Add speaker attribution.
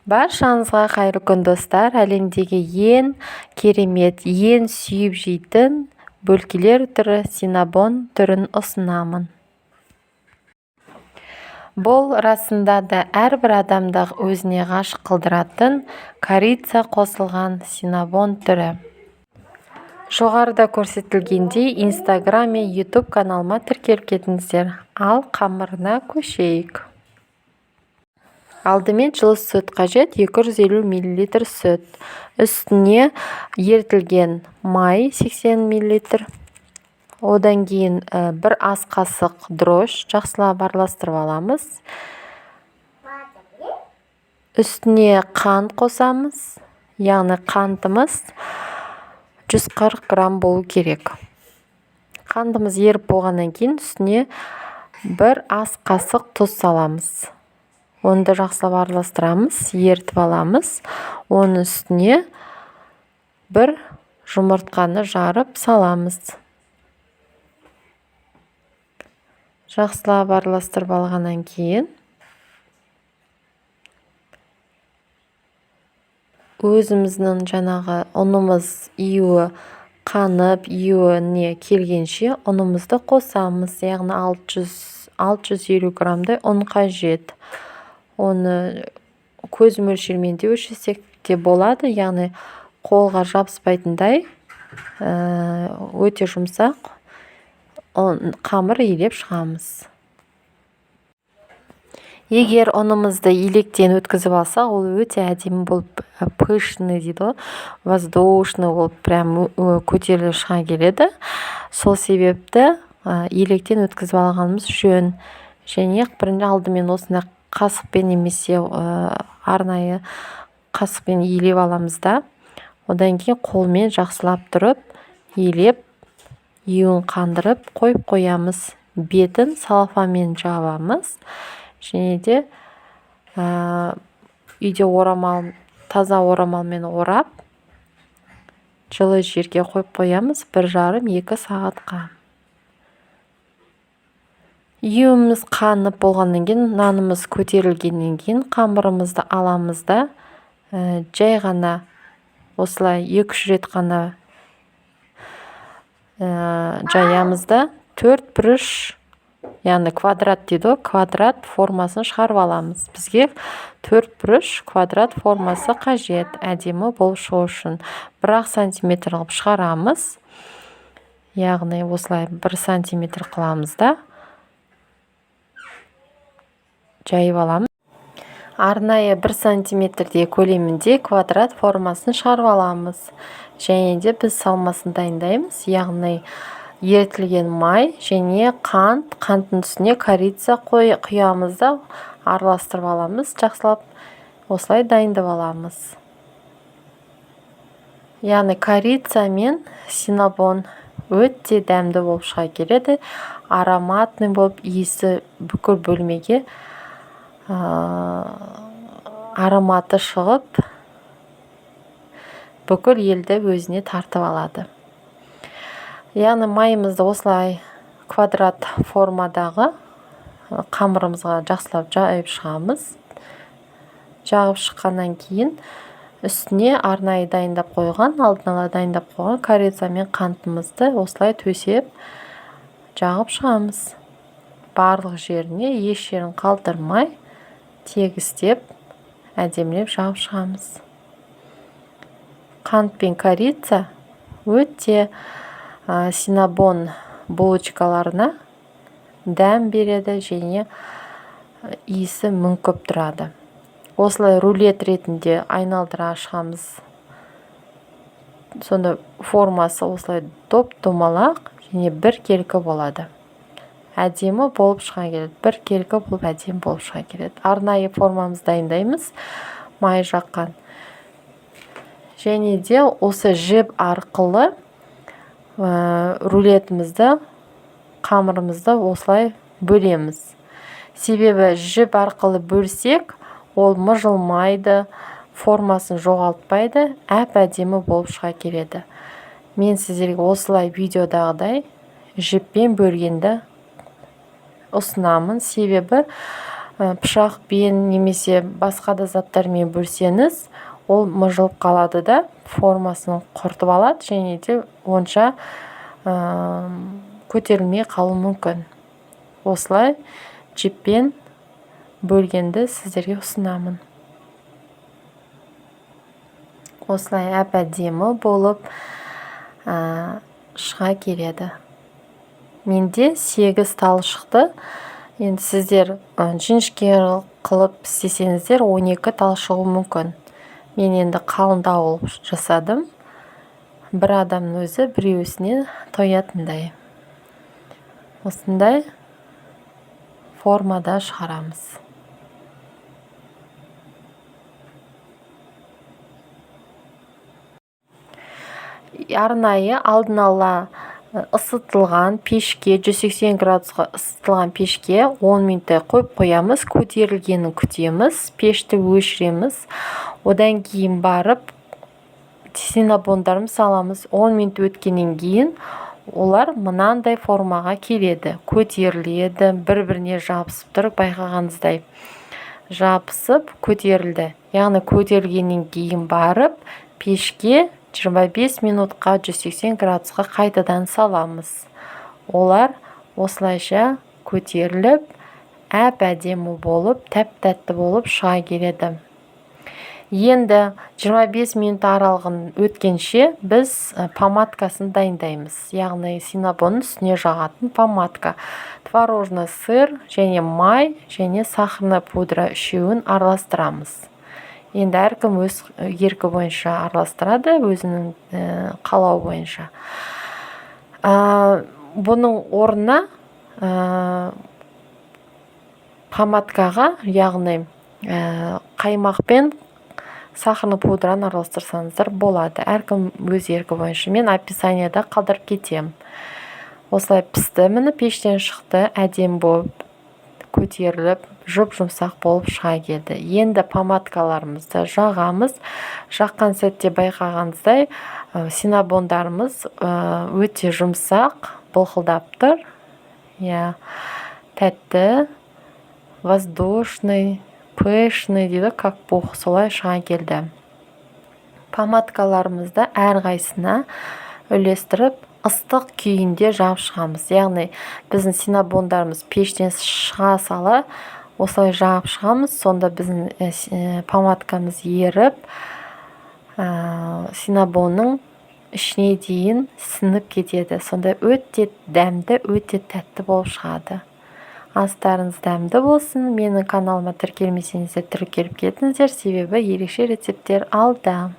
Speaker 1: Баршаңызға қайырлы күн достар. Әлемдегі ең керемет, ең сүйіп жейтін бөлкелер түрі синнабон түрін ұсынамын. Бұл расында да әрбір адамды өзіне ғашық қылдыратын корица қосылған синнабон түрі. Жоғарыда көрсетілгендей Instagram мен YouTube каналыма тіркеліп кетіңіздер. Ал қамырына көшейік. Алдымен жылы сүт қажет, 250 мл сүт. Үстіне ерітілген май 80 мл. Одан кейін бір ас қасық дрожж жақсылап араластырып аламыз. Үстіне қант қосамыз. Яғни қантымыз 140 грамм болу керек. Қантымыз еріп болғаннан кейін үстіне бір ас қасық тұз саламыз. Оны да жақсылап араластырамыз, ертіп аламыз. Оның үстіне бір жұмыртқаны жарып саламыз. Жақсылап араластырып алғаннан кейін өзіміздің жаңағы ұнымыз июі қанып, июіне келгенше ұнымызды қосамыз. Яғни 650 граммдай ұн қажет. Оны көз мөлшермен де өлшесек те болады. Яғни қолға жабыспайтындай өте жұмсақ қамыр илеп шығамыз. Егер ұнымызды илектен өткізіп алсақ, ол өте әдемі болып пышный дейді, воздушный болып прям көтеріліп шыға келеді. Сол себепті илектен өткізіп алғанымыз жөн. Және бірінші алдымен осында қасықпен немесе арнайы қасықпен илеп аламыз да, одан кейін қолмен жақсылап тұрып, илеп, июін қандырып қойып қоямыз. Бетін салфамен жабамыз. Және де үйде таза орамалмен орап, жылы жерге қойып қоямыз 1,5-2 сағатқа. Июіміз қанып болғаннан кейін, нанымыз көтерілгеннен кейін қамырымызды аламыз да, жай ғана осылай 2-3 рет қана жаямыз да, 4 бұрыш, яғни квадрат дейді, квадрат формасын шығарып аламыз. Бізге 4 бұрыш квадрат формасы қажет, әдемі болып шығу үшін. 1 сантиметр қылып шығарамыз. Яғни осылай 1 сантиметр қыламыз да, жайып аламыз. Арнайы 1 сантиметрдей көлемінде квадрат формасын шығарып аламыз. Және де біз салмасын дайындаймыз. Яғни ерітілген май және қанттың үстіне корица құямыз да, араластырып аламыз. Жақсылап осылай дайындап аламыз. Яғни корица мен синнабон өте дәмді болып шыға келеді. Ароматный болып, иісі бүкіл бөлмеге ароматы шығып, бүкіл елді өзіне тартып алады. Яғни майымызды осылай квадрат формадағы қамырымызға жақсылап жайып шығамыз. Жағып шыққаннан кейін үстіне арнайы дайындап қойған, алдын ала дайындап қойған корица мен қантымызды осылай төсеп жағып шығамыз. Барлық жеріне еш жерін қалдырмай тегістеп, әдемілеп жағып шығамыз. Қант пен корица өте синнабон булочкаларына дәм береді және иісі мүңкіп тұрады. Осылай рулет ретінде айналдыра ашамыз. Сонда формасы осылай доп-домалақ және біркелкі болады. Әдемі болып шыға келеді. Біркелкі болып әдемі болып шыға келеді. Арнайы формамыз дайындаймыз. Май жаққан. Және де осы жіп арқылы рулетімізді, қамырымызды осылай бөлеміз. Себебі жіп арқылы бөлсек, ол мыжылмайды, формасын жоғалтпайды, әп-әдемі болып шыға келеді. Мен сіздерге осылай видеодағыдай жіппен бөлгенді ұсынамын. Себебі пышақпен немесе басқа да заттармен бөлсеңіз, ол мыжылып қалады да, формасын құртып алады және де онша көтерілмей қалуы мүмкін. Осылай жіппен бөлгенді сіздерге ұсынамын. Осылай әп-әдемі болып шыға келеді. Менде 8 тал шықты. Енді сіздер жіңішке қылып істесеңіздер 12 тал шығуы мүмкін. Мен енді қалыңдау қылып жасадым. Бір адамның өзі біреуісіне тоятындай. Осындай формада шығарамыз. Арнайы алдын ала ысытылған пешке, 180 градусқа ысытылған пешке 10 минуттай қойып қоямыз, көтерілгенін күтеміз, пешті өшіреміз. Одан кейін барып синабондарымызды саламыз. 10 минут өткеннен кейін олар мынандай формаға келеді, көтеріледі, бір-біріне жабысып тұрып, байқағаныңыздай жабысып көтерілді. Яғни көтерілгеннен кейін барып пешке 25 минутқа 180 градусқа қайтадан саламыз. Олар осылайша көтеріліп, әп-әдемі болып, тәп-тәтті болып шыға келеді. Енді 25 минут аралығын өткенше біз помадкасын дайындаймыз. Яғни синабонның үстіне жағатын помадка. Творожный сыр және май және сахарный пудра үшеуін араластырамыз. Енді әркім өз еркі бойынша араластырады, өзінің қалауы бойынша. Бұның орнына помадкаға, яғни қаймақпен сахарный пудраны араластырсаңыздар болады. Әркім өз еркі бойынша. Мен описанияда қалдырып кетем. Осылай пісті, міне пештен шықты, әдем болып көтеріліп, жұп-жұмсақ болып шыға келді. Енді помадкаларымызды жағамыз. Жаққан сәтте байқағаныңыздай синабондарымыз өте жұмсақ, былқылдап тұр. Тәтті, воздушный, пышный дейді, как пух, солай шыға келді. Помадкаларымызды әрқайсына үлестіріп, ыстық күйінде жап шығамыз. Яғни біздің синабондарымыз пештен шыға сала, осылай жағып шығамыз. Сонда біздің помадкамыз еріп, синабонның ішіне дейін сіңіп кетеді. Сонда өте дәмді, өте тәтті болып шығады. Астарыңыз дәмді болсын. Менің каналыма тіркелмесеңіздер тіркеліп кетіңіздер, себебі ерекше рецепттер алда.